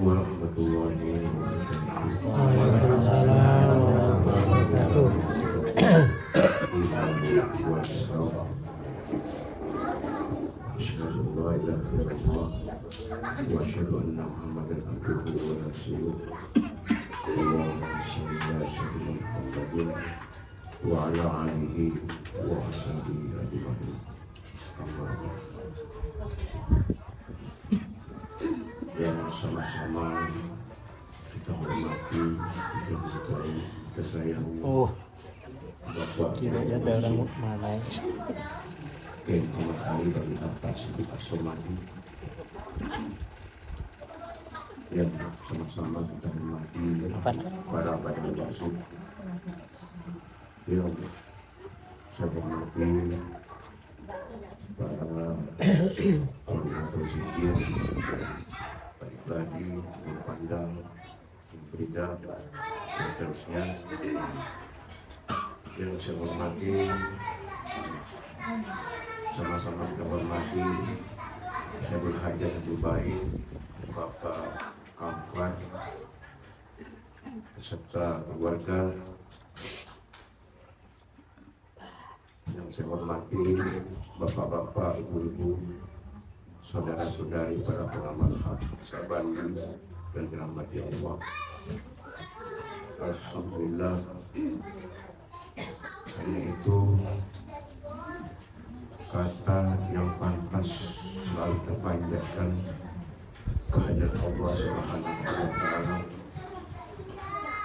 warahmatullahi wabarakatuh. Waalaikumsalam warahmatullahi wabarakatuh. Asyhadu an la ilaha illallah wa asyhadu anna Muhammadan abduhu wa rasuluh. Allahumma shalli ala sayyidina Muhammadin wa ala alihi wa ashabihi ajma'in. Yang sama-sama kita hormati, kita cintai, kita sayangi Bapak Tidak ada orang mana Ken Matahari dari atas kita somadi yang sama-sama kita hormati para wasit yang saya hormati para koordinator sipil Pak Ibradi, Pak Pandang, Brida, dan seterusnya. Yang saya hormati, sama-sama kita hormati saya berhajat lebih baik Bapak Amfan beserta keluarga. Yang saya hormati bapak-bapak, ibu-ibu, saudara-saudari, para pengamal hak Sabandi dan dirahmati Allah. Alhamdulillah. Karena itu kata yang pantas selalu terpanjatkan kehadiran Allah Subhanahu wa Ta'ala,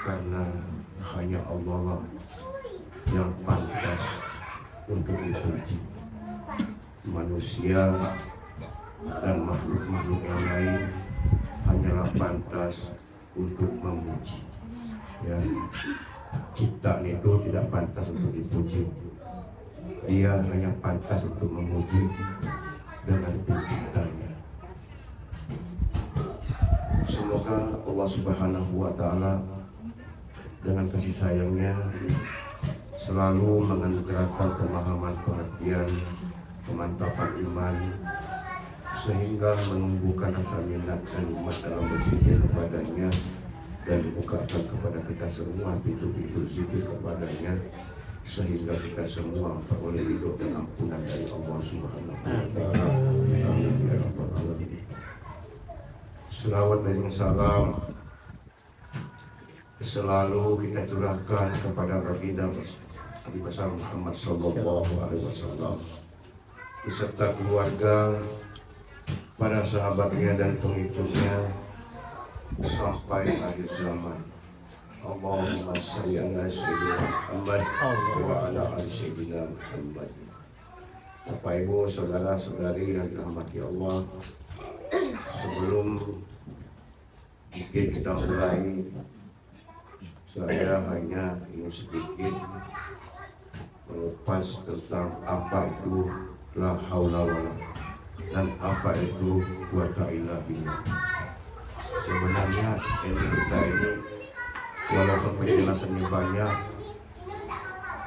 karena hanya Allah lah yang pantas untuk dipuji. Manusia dan makhluk-makhluk yang lain hanyalah pantas untuk memuji. Ya, ciptaan itu tidak pantas untuk dipuji. Dia hanya pantas untuk memuji dengan penciptanya. Semoga Allah Subhanahu wa Ta'ala dengan kasih sayangnya selalu menganugerahkan pemahaman, perhatian, kemantapan iman, sehingga menumbuhkan rasa minat dan umat dalam berzikir kepadanya, dan dibukakan kepada kita semua pintu-pintu zikir kepadanya, sehingga kita semua peroleh ridho dan ampunan dari Allah Subhanahu wa Ta'ala. Amin ya rabbal alamin. Selawat dan salam selalu kita curahkan kepada baginda Nabi besar Muhammad sallallahu alaihi wasallam beserta keluarga, para sahabatnya dan pengikutnya sampai akhir zaman. Allahumma shalli ala sayyidina Muhammad wa ala ali sayyidina Muhammad. Bapak Ibu, saudara-saudari yang dirahmati Allah, sebelum mungkin kita mulai, saya hanya ingin sedikit melepas tentang apa itu la haula wala dan apa itu quwwata illa billah. Sebenarnya kita ini walaupun penjelasannya banyak,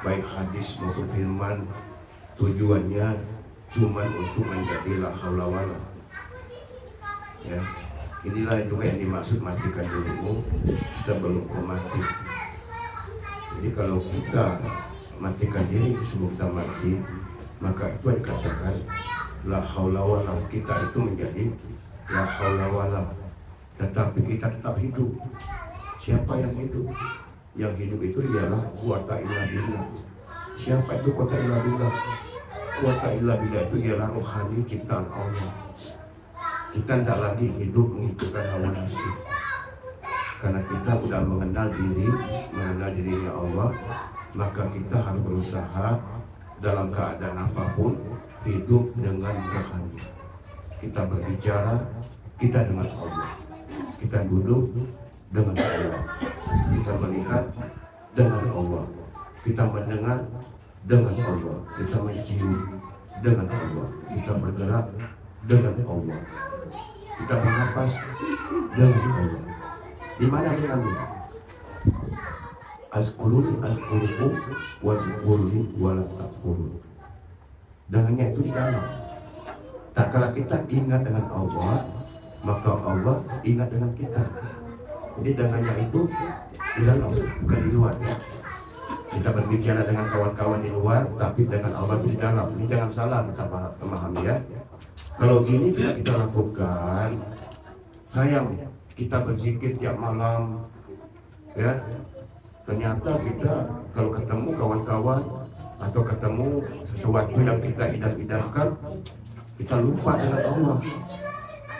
baik hadis maupun firman, tujuannya cuma untuk menjadi la haula wala. Ya, inilah juga yang dimaksud matikan dirimu sebelum kau mati. Jadi kalau kita matikan diri sebelum kita mati, maka itu dikatakan la haula wala. Kita itu menjadi la haula wala, tetapi kita tetap hidup. Siapa yang hidup? Yang hidup itu ialah quwwata illa billah. Siapa itu quwwata illa billah? Quwwata illa billah itu ialah rohani ciptaan Allah. Kita tidak lagi hidup mengikutkan hawa nafsu, karena kita sudah mengenal dirinya Allah. Maka kita harus berusaha dalam keadaan apapun hidup dengan rohani. Kita berbicara, kita dengan Allah. Kita duduk dengan Allah. Kita melihat dengan Allah. Kita mendengar dengan Allah. Kita mencium dengan Allah. Kita bergerak dengan Allah. Kita bernapas dengan Allah. Di mana mengambil? Azkuruni azkurukum wazkuruni wala takfurun. Dengannya itu di dalam. Tak kala kita ingat dengan Allah, maka Allah ingat dengan kita. Jadi dengannya itu di dalam, bukan di luar ya. Kita berbicara dengan kawan-kawan di luar, tapi dengan Allah itu di dalam. Ini jangan salah kita memahami ya. Kalau gini tidak kita lakukan, sayang kita berzikir tiap malam ya. Ternyata kita kalau ketemu kawan-kawan atau ketemu sesuatu yang kita idam-idamkan, kita lupa dengan Allah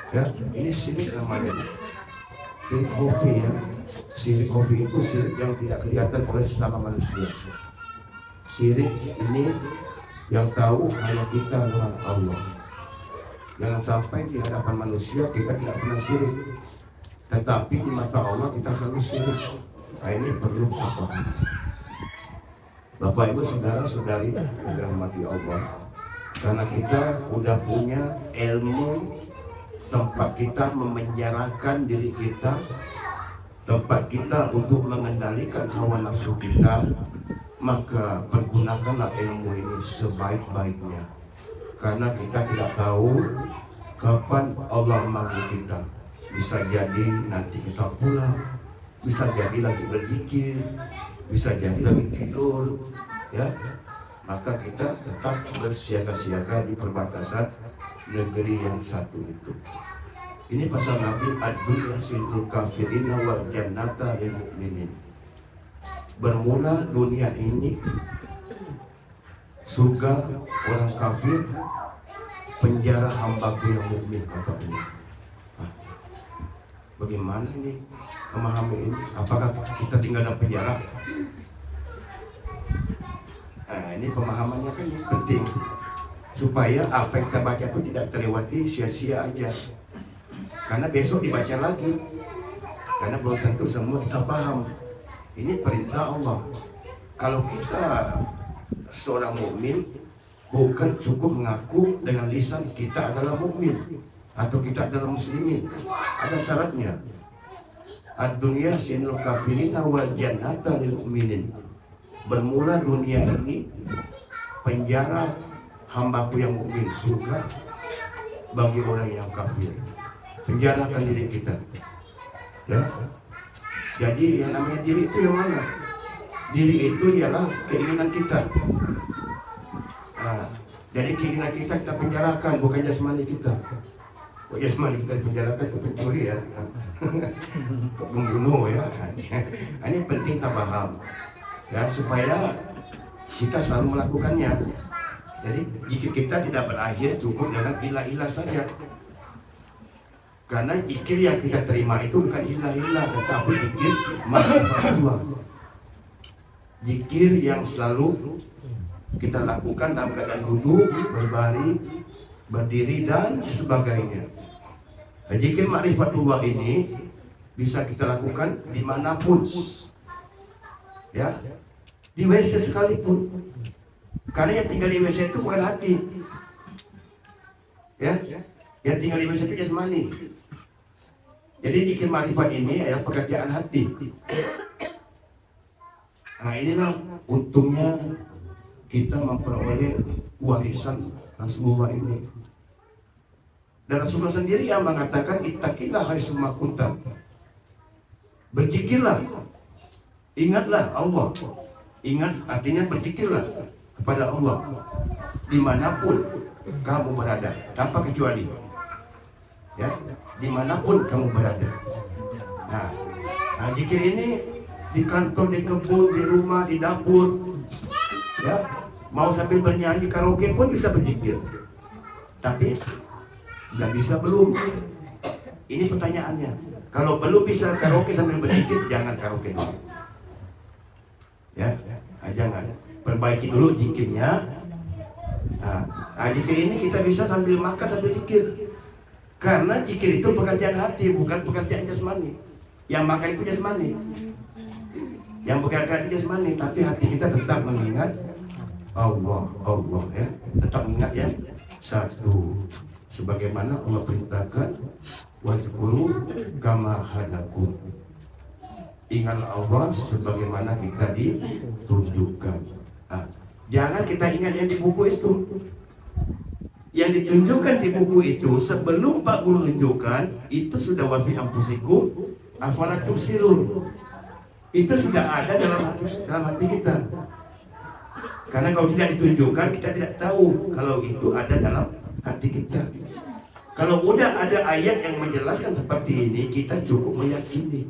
ya. Ini syirik namanya, syirik kopi ya. Syirik kopi itu syirik yang tidak kelihatan oleh sesama manusia. Syirik ini yang tahu hanya kita dengan Allah. Jangan sampai di hadapan manusia kita tidak pernah syirik, tetapi di mata Allah kita selalu syirik. Nah, ini perlu apa? Bapak Ibu saudara-saudari yang dirahmati Allah, karena kita udah punya ilmu tempat kita memenjarakan diri kita, tempat kita untuk mengendalikan hawa nafsu kita, maka pergunakanlah ilmu ini sebaik-baiknya. Karena kita tidak tahu kapan Allah memanggil kita. Bisa jadi nanti kita pulang, bisa jadi lagi berzikir, bisa jadi lagi tidur, ya. Maka kita tetap bersiaga-siaga di perbatasan negeri yang satu itu. Ini pasal Nabi ad-dunya sijnul kafirina wal jannata lil mu'minin. Bermula dunia ini surga orang kafir, penjara hambaku yang mukmin, kata ini. Bagaimana ini memahami ini? Apakah kita tinggal dalam penjara? Nah, ini pemahamannya kan penting supaya apa yang kita baca itu tidak terlewati sia-sia aja. Karena besok dibaca lagi. Karena belum tentu semua kita paham. Ini perintah Allah. Kalau kita seorang mukmin, bukan cukup mengaku dengan lisan kita adalah mukmin atau kita adalah muslimin. Ada syaratnya. Ad-dunya sijnul kafirina wal jannata lil mu'minin. Bermula dunia ini penjara hambaku yang mukmin, surga bagi orang yang kafir. Penjarakan diri kita ya. Jadi yang namanya diri itu yang mana? Diri itu ialah keinginan kita. Nah, jadi keinginan kita penjarakan, bukan jasmani kita. Oh, jasmani kita dipenjarakan itu pencuri ya, pembunuh ya. Ini penting kita paham ya, supaya kita selalu melakukannya. Jadi zikir kita tidak berakhir cukup dengan ilah-ilah saja. Karena zikir yang kita terima itu bukan ilah-ilah, tetapi zikir ma'rifatullah. Zikir yang selalu kita lakukan dalam keadaan duduk, berbaring, berdiri dan sebagainya. Zikir ma'rifatullah ini bisa kita lakukan dimanapun, ya, di WC sekalipun. Karena yang tinggal di WC itu bukan hati, ya, yang tinggal di WC itu jasmani. Jadi zikir ma'rifat ini adalah pekerjaan hati. Nah, inilah untungnya kita memperoleh warisan Rasulullah ini. Dan Rasulullah sendiri yang mengatakan ittaqillah haitsuma kunta. Berzikirlah. Ingatlah Allah. Ingat artinya berzikirlah kepada Allah dimanapun kamu berada, tanpa kecuali. Ya, dimanapun kamu berada. Nah, zikir ini di kantor, di kebun, di rumah, di dapur, ya, mau sambil bernyanyi karaoke pun bisa berzikir. Tapi nggak bisa belum. Ini pertanyaannya. Kalau belum bisa karaoke sambil berzikir, jangan karaoke dulu. Ya, jangan. Perbaiki dulu zikirnya. Nah, zikir ini kita bisa sambil makan, sambil zikir. Karena zikir itu pekerjaan hati, bukan pekerjaan jasmani. Yang makan itu jasmani, yang pekerjaan itu jasmani, tapi hati kita tetap mengingat Allah, ya, tetap mengingat ya. Satu, sebagaimana Allah perintahkan, wazkuru kama hadakum. Ingatlah Allah sebagaimana kita ditunjukkan. Nah, jangan kita ingat yang di buku itu. Yang ditunjukkan di buku itu sebelum Pak Guru menunjukkan itu sudah wafi ampusikum afala tubsirun. Itu sudah ada dalam hati kita. Karena kalau tidak ditunjukkan kita tidak tahu kalau itu ada dalam hati kita. Kalau udah ada ayat yang menjelaskan seperti ini, kita cukup meyakini.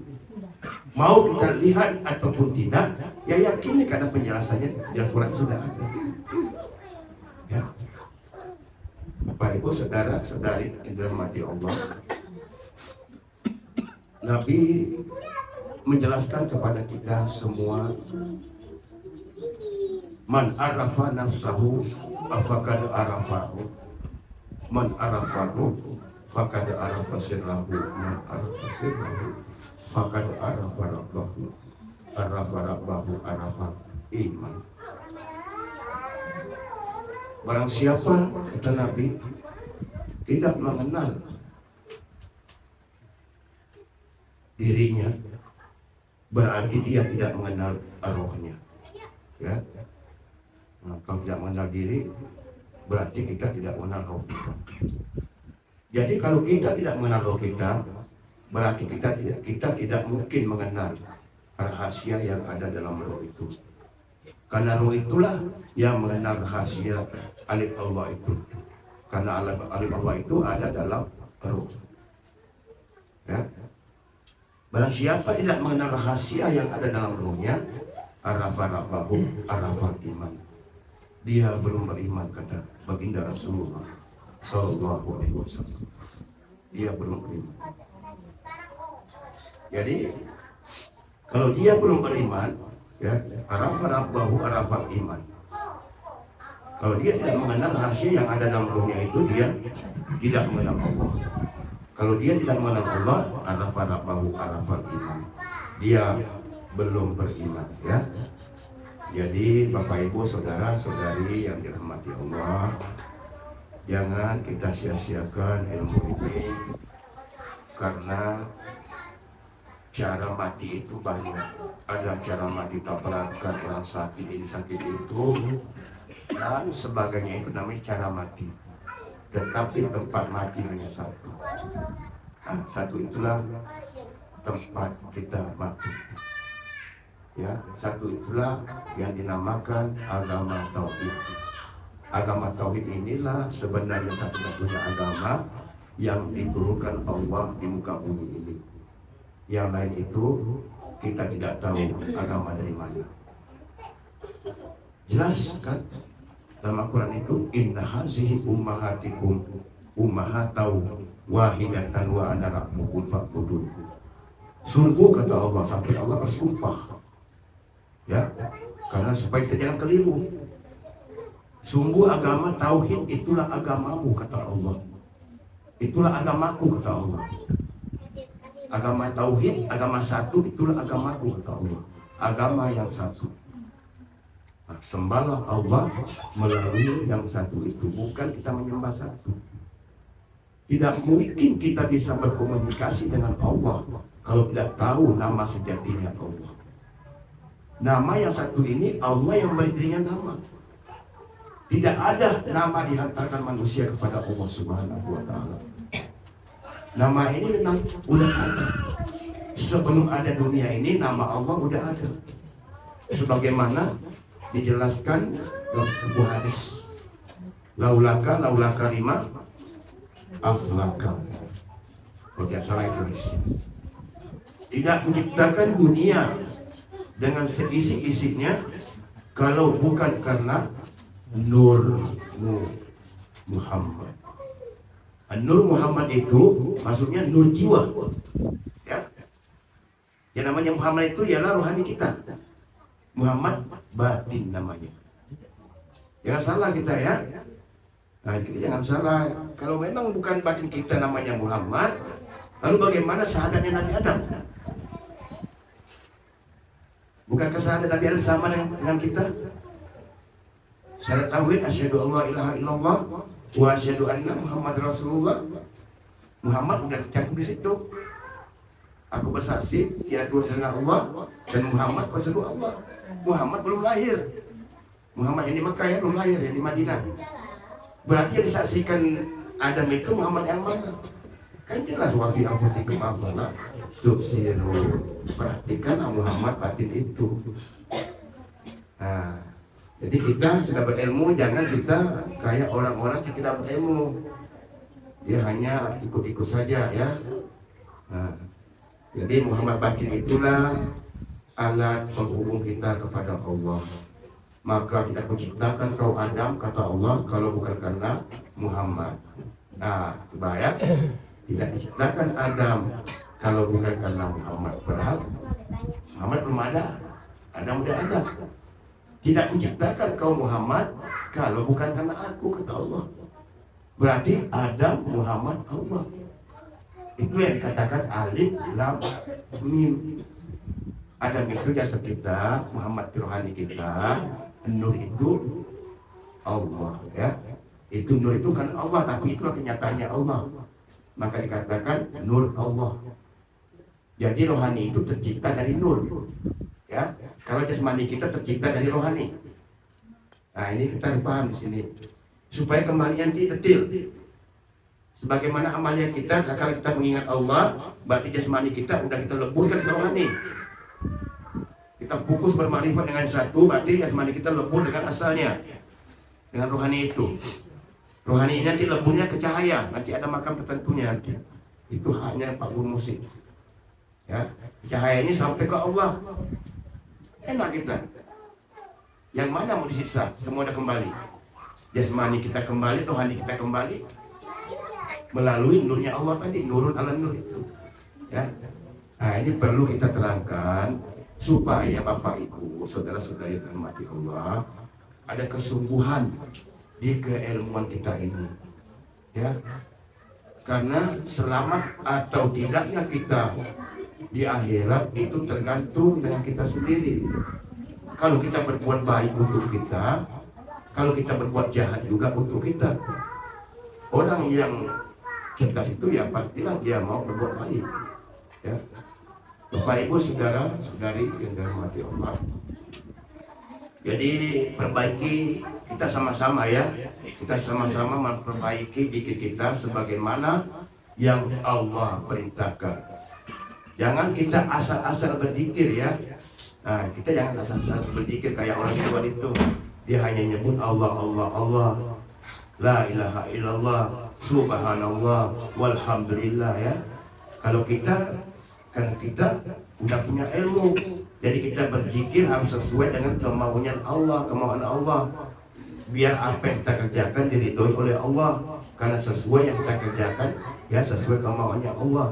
Mau kita lihat ataupun tidak, ya yakini karena penjelasannya di Al-Quran sudah ada. Ya. Bapak Ibu, saudara-saudari yang dirahmati Allah, Nabi menjelaskan kepada kita semua, man arafa nafsahu faqad arafahu, man arafahu faqad arafa sirrahu, man arafa sirrahu faqad arafa rabbahu, arafa rabbahu arafa iman. Barang siapa, kata Nabi, tidak mengenal dirinya, berarti dia tidak mengenal rohnya. Ya. Nah, kalau tidak mengenal diri, berarti kita tidak mengenal roh kita. Jadi kalau kita tidak mengenal roh kita, berarti kita tidak mungkin mengenal rahasia yang ada dalam roh itu. Karena roh itulah yang mengenal rahasia alif Allah itu. Karena alif Allah itu ada dalam roh. Ya. Barang siapa tidak mengenal rahasia yang ada dalam rohnya, arafa rabbahu arafa iman. Dia belum beriman, kata baginda Rasulullah sallallahu alaihi wasallam. Dia belum beriman. Jadi kalau dia belum beriman, ya, arafa rabbahu arafa iman. Kalau dia tidak mengenal rahasia yang ada dalam rohnya itu, dia tidak mengenal Allah. Kalau dia tidak mengenal Allah, arafa rabbahu arafa iman. Dia belum beriman, ya. Jadi Bapak Ibu saudara-saudari yang dirahmati Allah, jangan kita sia-siakan ilmu ini, karena cara mati itu banyak. Ada cara mati tabrakan, orang sakit ini sakit itu, dan sebagainya, itu namanya cara mati. Tetapi tempat mati hanya satu. Nah, satu itulah tempat kita mati. Ya, satu itulah yang dinamakan agama tauhid. Agama tauhid inilah sebenarnya satu-satunya agama yang diturunkan Allah di muka bumi ini. Yang lain itu kita tidak tahu agama dari mana. Jelas kan dalam Al-Quran itu, inna hazihi ummahatikum ummahatau wahidatan wa ana rabbukum fa'budun. Sungguh, kata Allah, sampai Allah bersumpah, ya, karena supaya kita jangan keliru. Sungguh agama tauhid itulah agamamu, kata Allah. Itulah agamaku, kata Allah. Agama tauhid, agama satu, itulah agamaku, kata Allah. Agama yang satu. Nah, sembahlah Allah melalui yang satu itu, bukan kita menyembah satu. Tidak mungkin kita bisa berkomunikasi dengan Allah kalau tidak tahu nama sejatinya Allah. Nama yang satu ini Allah yang memberi dirinya nama. Tidak ada nama dihantarkan manusia kepada Allah Subhanahu wa Ta'ala. Nama ini memang udah ada. Sebelum ada dunia ini, nama Allah udah ada. Sebagaimana dijelaskan dalam sebuah hadis, laulaka lima aflaka. Kalau tidak salah itu hadisnya. Tidak menciptakan dunia dengan seisi-isinya kalau bukan karena Nur Muhammad. Nur Muhammad itu maksudnya nur jiwa, ya. Yang namanya Muhammad itu ialah rohani kita. Muhammad batin namanya. Jangan salah kita, ya. Nah, kita jangan salah. Kalau memang bukan batin kita namanya Muhammad, lalu bagaimana syahadatnya Nabi Adam? Bukankah syahadat Nabi Adam sama dengan kita? Syahadat tauhid, asyhadu alla ilaha illallah wa asyhadu anna Muhammad Rasulullah. Muhammad udah tercantum di situ. Aku bersaksi tiada Tuhan selain Allah dan Muhammad peseru Allah. Muhammad belum lahir. Muhammad yang di Mekah, ya, belum lahir, yang di Madinah. Berarti yang disaksikan Adam itu Muhammad yang mana? Kan jelas wa fi anfusikum afala tubsirun. Perhatikan Muhammad batin itu. Nah, jadi kita sudah berilmu, jangan kita kayak orang-orang yang tidak berilmu. Dia hanya ikut-ikut saja ya. Nah, jadi Muhammad batin itulah alat penghubung kita kepada Allah. Maka tidak menciptakan kau Adam, kata Allah, kalau bukan karena Muhammad. Nah, coba ya, tidak diciptakan Adam kalau bukan karena Muhammad. Padahal Muhammad belum ada, Adam udah ada. Tidak menciptakan kau Muhammad kalau bukan karena aku, kata Allah. Berarti Adam, Muhammad, Allah. Itu yang dikatakan alif, lam, mim. Adam itu jasad kita, Muhammad itu rohani kita, nur itu Allah ya. Itu nur itu kan Allah, tapi itu kenyataannya Allah. Maka dikatakan nur Allah. Jadi rohani itu tercipta dari nur. Ya. Kalau jasmani kita tercipta dari rohani. Nah, ini kita paham di sini. Supaya kembali nanti detil. Sebagaimana amalnya kita, kalau kita mengingat Allah, berarti jasmani kita udah kita leburkan ke rohani. Kita fokus bermakrifat dengan satu, berarti jasmani kita lebur dengan asalnya, dengan rohani itu. Rohani ini nanti leburnya ke cahaya, nanti ada makam tertentunya nanti. Itu hanya Pak Guru Musik. Ya, cahaya ini sampai ke Allah. Enak kita. Yang mana mau disiksa? Semua udah kembali. Jasmani kita kembali, rohani kita kembali melalui nurnya Allah tadi, nurun ala nur itu. Ya. Nah, ini perlu kita terangkan supaya Bapak Ibu, saudara-saudari yang dirahmati Allah, ada kesungguhan di keilmuan kita ini. Ya. Karena selamat atau tidaknya kita di akhirat itu tergantung dengan kita sendiri. Kalau kita berbuat baik untuk kita, kalau kita berbuat jahat juga untuk kita. Orang yang cerdas itu ya pastilah dia mau berbuat baik. Ya. Bapak Ibu saudara saudari yang dirahmati Allah. Jadi perbaiki kita sama-sama ya. Kita sama-sama memperbaiki diri kita sebagaimana yang Allah perintahkan. Jangan kita asal-asal berzikir ya. Nah, kita jangan asal-asal berzikir kayak orang tua itu. Dia hanya nyebut Allah, Allah, Allah. La ilaha illallah, subhanallah, walhamdulillah ya. Kalau kita, karena kita udah punya ilmu, jadi kita berzikir harus sesuai dengan kemauan Allah, kemauan Allah. Biar apa yang kita kerjakan diridhoi oleh Allah, karena sesuai yang kita kerjakan ya sesuai kemauannya Allah.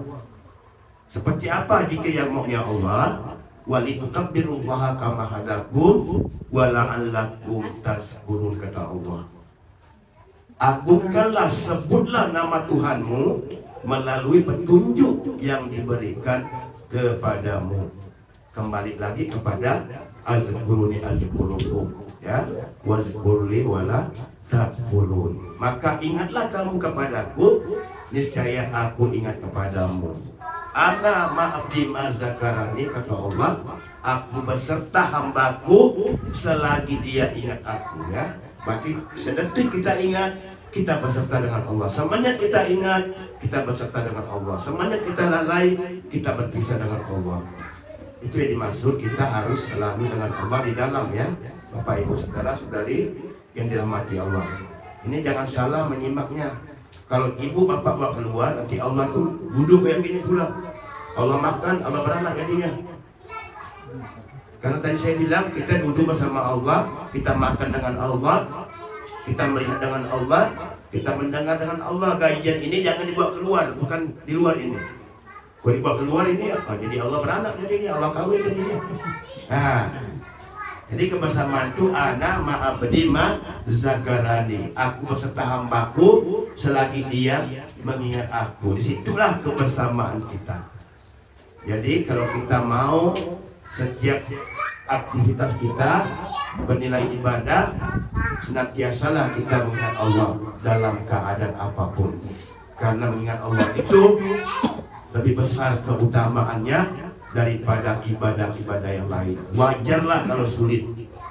Seperti apa zikir yang maunya Allah? Walitukabbirullaha kama hadakum wa la'allakum tashkurun, kata Allah. Agungkanlah, sebutlah nama Tuhanmu melalui petunjuk yang diberikan kepadamu. Kembali lagi kepada azkuruni azkurukum ya, wazkurli wala takfurun. Maka ingatlah kamu kepadaku, niscaya aku ingat kepadamu. Ana ma'abdi mazakarani, kata Allah, aku beserta hambaku selagi dia ingat aku ya. Berarti sedetik kita ingat, kita beserta dengan Allah. Semenit kita ingat, kita beserta dengan Allah. Semenit kita lalai, kita berpisah dengan Allah. Itu yang dimaksud, kita harus selalu dengan Allah di dalam ya. Bapak Ibu saudara saudari yang dirahmati Allah. Ini jangan salah menyimaknya. Kalau ibu bapak bawa keluar, nanti Allah tuh duduk kayak gini pula. Allah makan, Allah beranak jadinya. Karena tadi saya bilang kita duduk bersama Allah, kita makan dengan Allah, kita melihat dengan Allah, kita mendengar dengan Allah. Gajian ini jangan dibawa keluar, bukan di luar ini. Kalau dibawa keluar ini, jadi Allah beranak jadinya, Allah kawin jadinya. Nah, jadi kebersamaan itu ana ma'abdi zakarani, aku beserta hambaku selagi dia mengingat aku. Disitulah kebersamaan kita. Jadi kalau kita mau setiap aktivitas kita bernilai ibadah, senantiasalah kita mengingat Allah dalam keadaan apapun. Karena mengingat Allah itu lebih besar keutamaannya daripada ibadah-ibadah yang lain. Wajarlah kalau sulit.